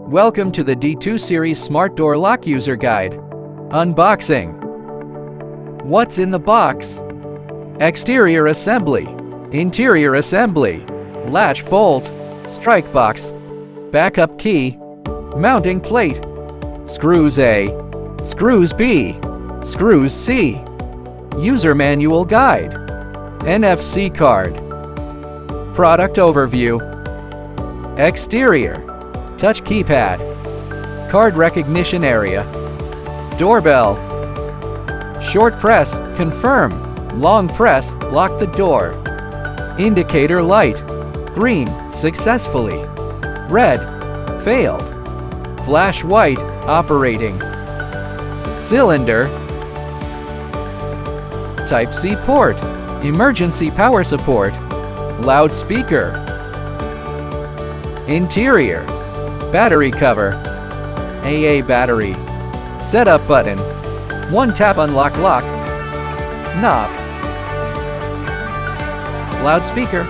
Welcome to the D2 Series Smart Door Lock User Guide. Unboxing. What's in the box? Exterior assembly, interior assembly, latch bolt, strike box, backup key, mounting plate, screws A, screws B, screws C, user manual guide, NFC card, product overview, exterior, touch keypad, card recognition area, doorbell, short press, confirm, long press, lock the door, indicator light, green, successfully, red, failed, flash white, operating, cylinder, Type-C port, emergency power support, loudspeaker, interior, battery cover, AA battery, setup button, one tap unlock lock, knob, loudspeaker,